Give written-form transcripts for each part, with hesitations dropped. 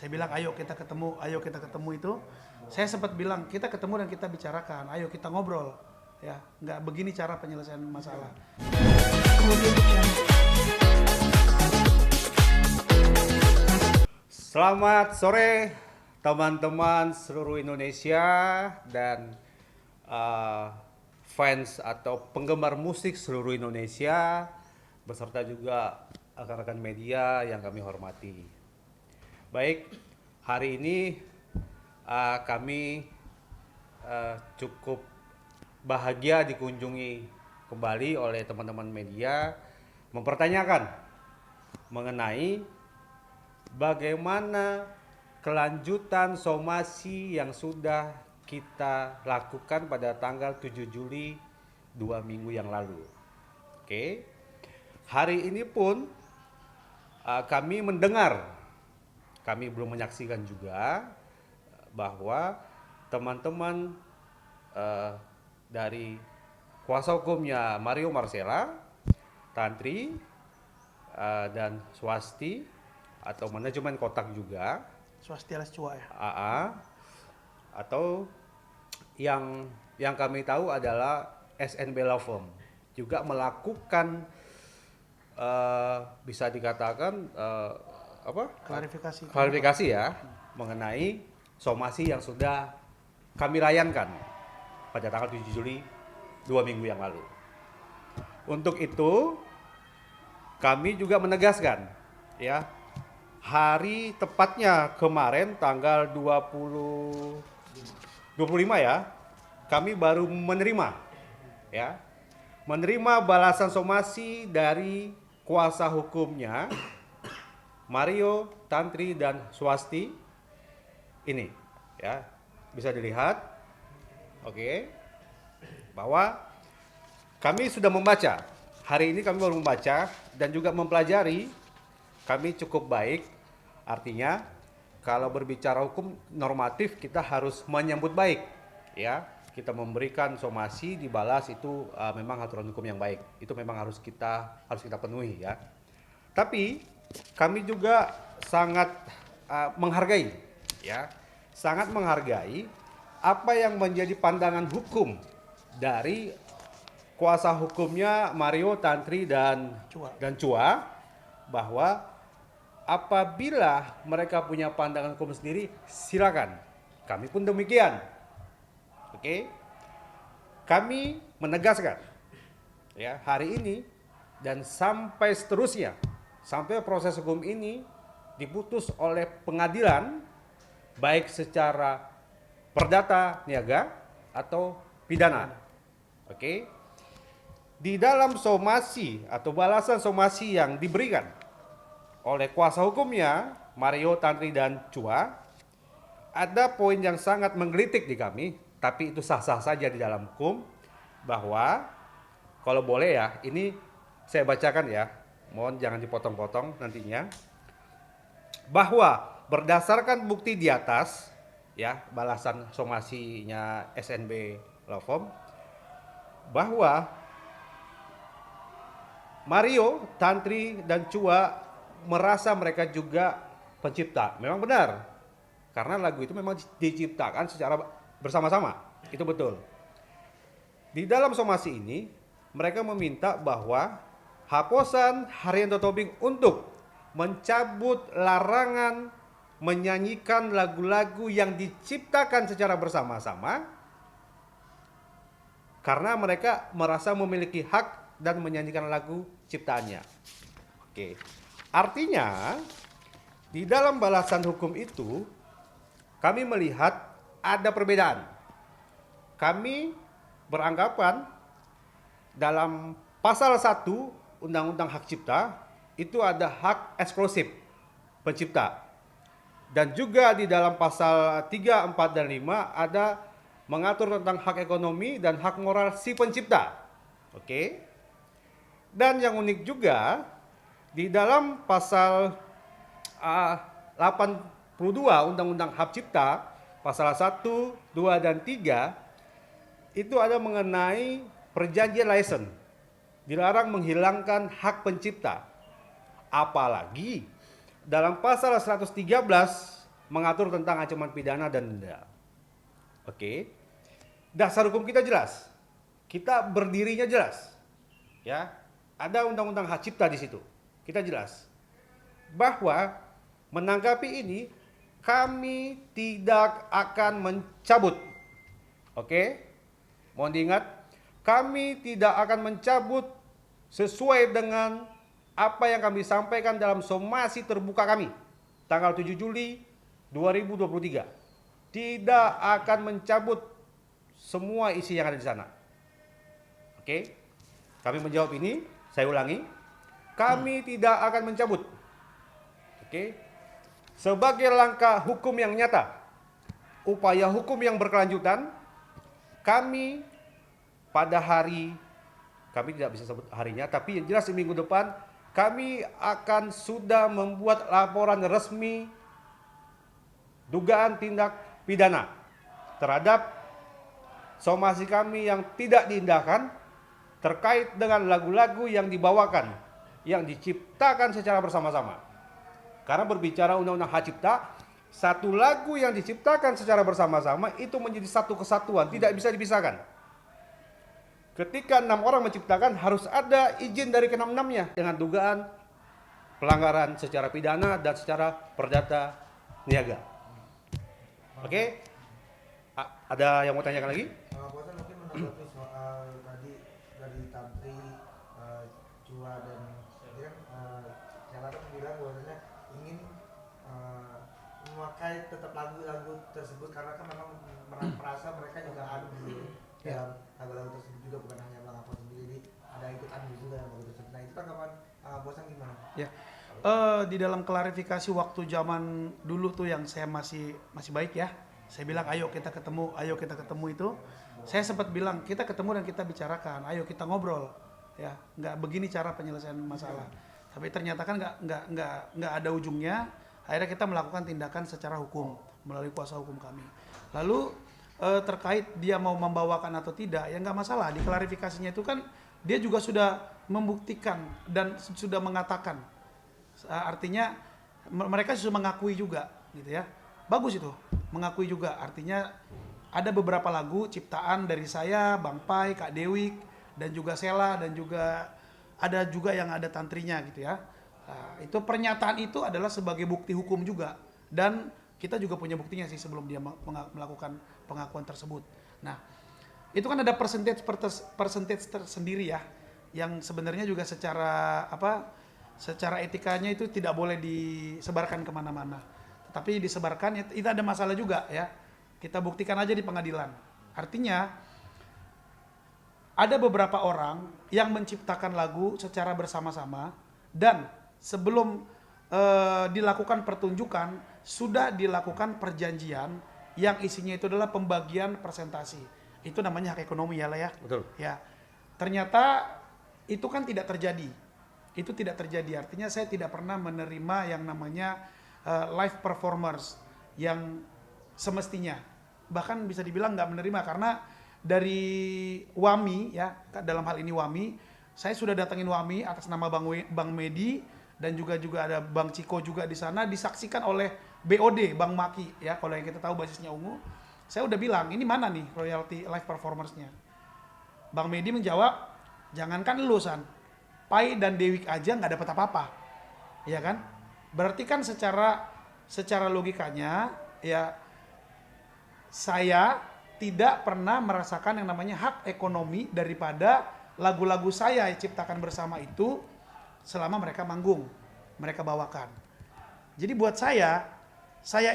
Saya bilang ayo kita ketemu itu. Saya sempat bilang kita ketemu dan kita bicarakan, ayo kita ngobrol, ya nggak begini cara penyelesaian masalah. Selamat sore teman-teman seluruh Indonesia dan fans atau penggemar musik seluruh Indonesia beserta juga rekan-rekan media yang kami hormati. Baik, hari ini kami cukup bahagia dikunjungi kembali oleh teman-teman media mempertanyakan mengenai bagaimana kelanjutan somasi yang sudah kita lakukan pada tanggal 7 Juli 2 minggu yang lalu. Oke. Hari ini pun kami mendengar, kami belum menyaksikan juga bahwa teman-teman dari kuasa hukumnya Mario Marcella, Tantri dan Swasti atau manajemen kotak juga, Swasti alias Cua ya. Atau yang kami tahu adalah SNB Law Firm juga melakukan bisa dikatakan klarifikasi ya mengenai somasi yang sudah kami layankan pada tanggal 7 Juli 2 minggu yang lalu. Untuk itu kami juga menegaskan ya, hari tepatnya kemarin tanggal 25 ya, kami baru menerima balasan somasi dari kuasa hukumnya Mario, Tantri dan Swasti. Ini ya, bisa dilihat. Oke. Bahwa kami sudah membaca. Hari ini kami baru membaca dan juga mempelajari. Kami cukup baik. Artinya kalau berbicara hukum normatif kita harus menyambut baik, ya. Kita memberikan somasi dibalas itu memang aturan hukum yang baik. Itu memang harus kita penuhi ya. Tapi kami juga sangat menghargai ya. Sangat menghargai apa yang menjadi pandangan hukum dari kuasa hukumnya Mario, Tantri dan Cua bahwa apabila mereka punya pandangan hukum sendiri, silakan. Kami pun demikian. Oke. Kami menegaskan ya, hari ini dan sampai seterusnya, sampai proses hukum ini diputus oleh pengadilan baik secara perdata niaga atau pidana. Oke. Di dalam somasi atau balasan somasi yang diberikan oleh kuasa hukumnya Mario, Tantri dan Cua, ada poin yang sangat menggelitik di kami, tapi itu sah-sah saja di dalam hukum, bahwa kalau boleh ya, ini saya bacakan ya, mohon jangan dipotong-potong nantinya, bahwa berdasarkan bukti di atas ya, balasan somasinya SNB Law Firm, bahwa Mario, Tantri dan Cua merasa mereka juga pencipta. Memang benar, karena lagu itu memang diciptakan secara bersama-sama, itu betul. Di dalam somasi ini mereka meminta bahwa Haposan Haryanto Tobing untuk mencabut larangan menyanyikan lagu-lagu yang diciptakan secara bersama-sama karena mereka merasa memiliki hak dan menyanyikan lagu ciptaannya. Oke. Artinya di dalam balasan hukum itu kami melihat ada perbedaan. Kami beranggapan dalam pasal 1 Undang-Undang Hak Cipta itu ada hak eksklusif pencipta. Dan juga di dalam pasal 3, 4, dan 5 ada mengatur tentang hak ekonomi dan hak moral si pencipta. Oke. Dan yang unik juga di dalam pasal 82 Undang-Undang Hak Cipta, pasal 1, 2, dan 3 itu ada mengenai perjanjian license. Dilarang menghilangkan hak pencipta. Apalagi dalam pasal 113 mengatur tentang ancaman pidana dan denda. Oke. Dasar hukum kita jelas. Kita berdirinya jelas. Ya. Ada undang-undang hak cipta di situ. Kita jelas bahwa menanggapi ini kami tidak akan mencabut. Oke? Mohon diingat, kami tidak akan mencabut sesuai dengan apa yang kami sampaikan dalam somasi terbuka kami tanggal 7 Juli 2023. Tidak akan mencabut semua isi yang ada di sana. Oke? Kami menjawab ini, saya ulangi. Kami tidak akan mencabut. Oke? Sebagai langkah hukum yang nyata, upaya hukum yang berkelanjutan, kami pada hari, kami tidak bisa sebut harinya, tapi yang jelas minggu depan, kami akan sudah membuat laporan resmi dugaan tindak pidana terhadap somasi kami yang tidak diindahkan terkait dengan lagu-lagu yang dibawakan, yang diciptakan secara bersama-sama. Karena berbicara undang-undang hak cipta, satu lagu yang diciptakan secara bersama-sama itu menjadi satu kesatuan, tidak bisa dipisahkan. Ketika 6 orang menciptakan, harus ada izin dari ke-6-6-nya dengan dugaan pelanggaran secara pidana dan secara perdata niaga. Oke? Ada yang mau tanyakan lagi? Bosan mungkin menanggapi soal tadi dari Tantri, Cua dan dia yang akan bilang bahwasanya ingin memakai tetap lagu-lagu tersebut karena kan memang merasa mereka juga andil dalam lagu-lagu tersebut juga, bukan hanya Bang Apos sendiri, jadi ada ikut andil juga dalam lagu tersebut. Nah itu tanggapan Bosan gimana? Ya. Di dalam klarifikasi waktu zaman dulu tuh yang saya masih baik ya. Saya bilang ayo kita ketemu itu. Saya sempat bilang kita ketemu dan kita bicarakan, ayo kita ngobrol. Ya, nggak begini cara penyelesaian masalah. Tapi ternyata kan nggak ada ujungnya. Akhirnya kita melakukan tindakan secara hukum melalui kuasa hukum kami. Lalu terkait dia mau membawakan atau tidak, ya nggak masalah. Di klarifikasinya itu kan dia juga sudah membuktikan dan sudah mengatakan. Artinya mereka sudah mengakui juga, gitu ya. Bagus itu, mengakui juga. Artinya ada beberapa lagu ciptaan dari saya, Bang Pai, Kak Dewi, dan juga Sela, dan juga ada juga yang ada tantrinya gitu ya. Nah, itu pernyataan itu adalah sebagai bukti hukum juga, dan kita juga punya buktinya sih sebelum dia melakukan pengakuan tersebut. Nah, itu kan ada persentage tersendiri ya, yang sebenarnya juga secara etikanya itu tidak boleh disebarkan kemana-mana. Tapi disebarkan itu ada masalah juga ya. Kita buktikan aja di pengadilan. Artinya ada beberapa orang yang menciptakan lagu secara bersama-sama dan sebelum dilakukan pertunjukan sudah dilakukan perjanjian yang isinya itu adalah pembagian persentasi. Itu namanya hak ekonomi ya lah ya. Betul. Ya. Ternyata itu kan tidak terjadi. Itu tidak terjadi. Artinya saya tidak pernah menerima yang namanya live performers yang semestinya. Bahkan bisa dibilang nggak menerima karena dari WAMI ya, dalam hal ini WAMI, saya sudah datangin WAMI atas nama Bang Medi dan juga ada Bang Ciko juga di sana, disaksikan oleh BOD Bang Maki ya, kalau yang kita tahu basisnya ungu. Saya udah bilang, ini mana nih royalty live performersnya? Bang Medi menjawab, jangankan lu San, Pai dan Dewik aja nggak dapat apa-apa, ya kan? Berarti kan secara logikanya ya saya tidak pernah merasakan yang namanya hak ekonomi daripada lagu-lagu saya yang ciptakan bersama itu selama mereka manggung, mereka bawakan. Jadi buat saya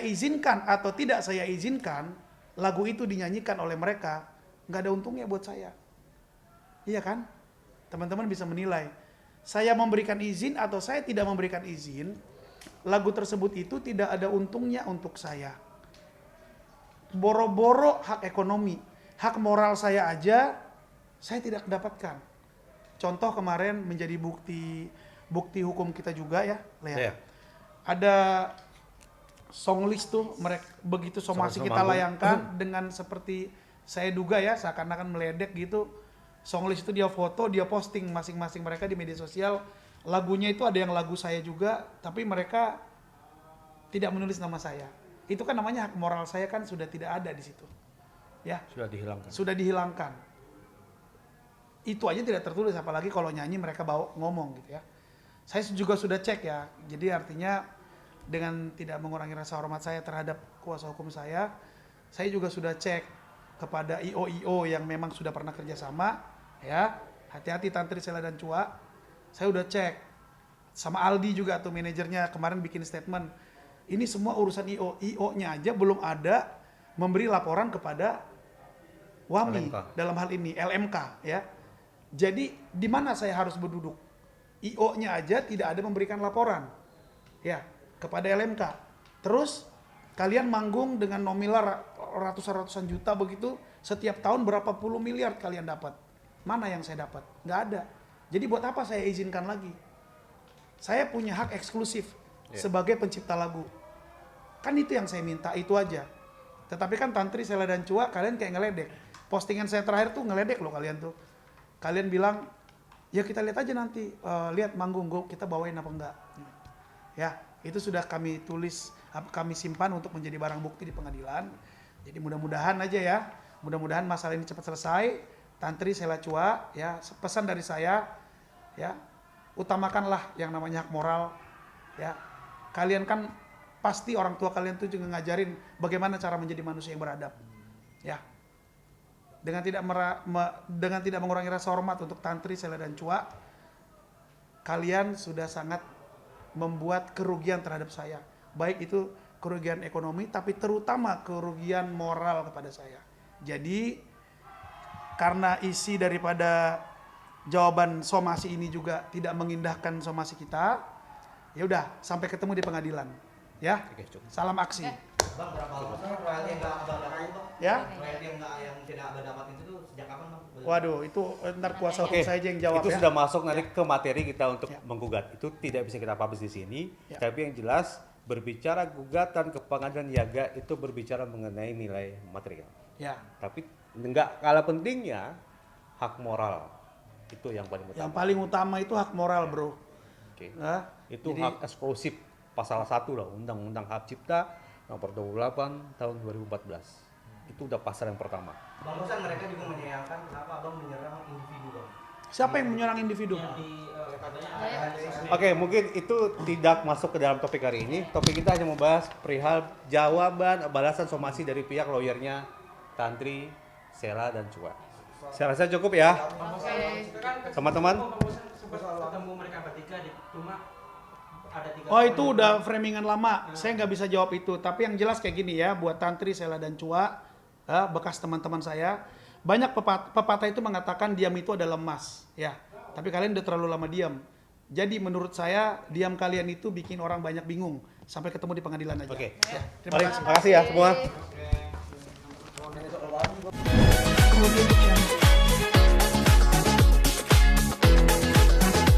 izinkan atau tidak saya izinkan lagu itu dinyanyikan oleh mereka, nggak ada untungnya buat saya. Iya kan? Teman-teman bisa menilai. Saya memberikan izin atau saya tidak memberikan izin, lagu tersebut itu tidak ada untungnya untuk saya. Boro-boro hak ekonomi, hak moral saya aja saya tidak dapatkan. Contoh kemarin menjadi bukti hukum kita juga ya, Lea. Yeah. Ada song list tuh, mereka begitu somasi kita layangkan dengan seperti saya duga ya, seakan-akan meledek gitu. Song list itu dia foto, dia posting masing-masing mereka di media sosial. Lagunya itu ada yang lagu saya juga, tapi mereka tidak menulis nama saya. itu kan namanya hak moral saya kan sudah tidak ada di situ. Ya, Sudah dihilangkan. sudah dihilangkan. Itu aja tidak tertulis, apalagi kalau nyanyi mereka bawa ngomong gitu ya. Saya juga sudah cek ya, jadi artinya dengan tidak mengurangi rasa hormat saya terhadap kuasa hukum saya juga sudah cek kepada IO yang memang sudah pernah kerjasama ya. Hati-hati Tantri, Sela dan Cua. Saya udah cek sama Aldi juga tuh manajernya kemarin bikin statement. Ini semua urusan IO-nya aja belum ada memberi laporan kepada WAMI LMK. dalam hal ini LMK ya. Jadi di mana saya harus berduduk? IO-nya aja tidak ada memberikan laporan ya kepada LMK. Terus kalian manggung dengan nominal ratusan juta begitu, setiap tahun berapa puluh miliar kalian dapat. Mana yang saya dapat? Nggak ada. Jadi buat apa saya izinkan lagi? Saya punya hak eksklusif sebagai pencipta lagu. Kan itu yang saya minta, itu aja. Tetapi kan Tantri, Sela dan Cua kalian kayak ngeledek. Postingan saya terakhir tuh ngeledek loh kalian tuh. Kalian bilang, ya kita lihat aja nanti, lihat manggung kita bawain apa enggak. Ya, itu sudah kami tulis, kami simpan untuk menjadi barang bukti di pengadilan. Jadi mudah-mudahan aja ya, mudah-mudahan masalah ini cepat selesai. Tantri, Sela, Cua, ya pesan dari saya, ya utamakanlah yang namanya hak moral. Ya, kalian kan pasti orang tua kalian tuh juga ngajarin bagaimana cara menjadi manusia yang beradab. Ya, dengan tidak mengurangi rasa hormat untuk Tantri, Sela dan Cua, kalian sudah sangat membuat kerugian terhadap saya. Baik itu kerugian ekonomi, tapi terutama kerugian moral kepada saya. Jadi karena isi daripada jawaban somasi ini juga tidak mengindahkan somasi kita, ya udah sampai ketemu di pengadilan. Ya, Oke, cukup. salam aksi. Bang, berapa lama royalti yang nggak abang dapat bang? Ya. Royalti yang tidak abang dapatin itu sejak kapan bang? Waduh, itu ntar kuasa hukum Oke, saya aja yang jawab itu ya. sudah masuk nanti ke materi kita untuk Ya. menggugat. Itu tidak bisa kita publish di sini, Ya. tapi yang jelas berbicara gugatan ke pengadilan niaga itu berbicara mengenai nilai material. Ya. Tapi enggak kalah pentingnya hak moral. Itu yang paling utama. Yang paling utama itu hak moral, bro. Oke. Nah, Itu jadi- hak eksklusif pasal 1 lah Undang-Undang Hak Cipta nomor 28 tahun 2014. Itu udah pasal yang pertama. Bang Rosan, mereka juga menyayangkan kenapa abang menyerang individu bang? Siapa yang menyerang individu? Yang di katanya ada Oke, mungkin itu tidak masuk ke dalam topik hari ini. Topik kita hanya membahas perihal jawaban balasan somasi dari pihak lawyernya Tantri, Sela dan Cua. Saya rasa cukup ya. Teman-teman. sempat ketemu mereka bertiga di rumah ada 3 Oh, itu udah framingan lama. Saya nggak bisa jawab itu. Tapi yang jelas kayak gini ya, buat Tantri, Sela dan Cua, bekas teman-teman saya, banyak pepatah itu mengatakan diam itu adalah emas. Ya, tapi kalian udah terlalu lama diam. Jadi menurut saya diam kalian itu bikin orang banyak bingung. Sampai ketemu di pengadilan aja. Oke. Ya, terima kasih. Terima kasih ya semua. Oke.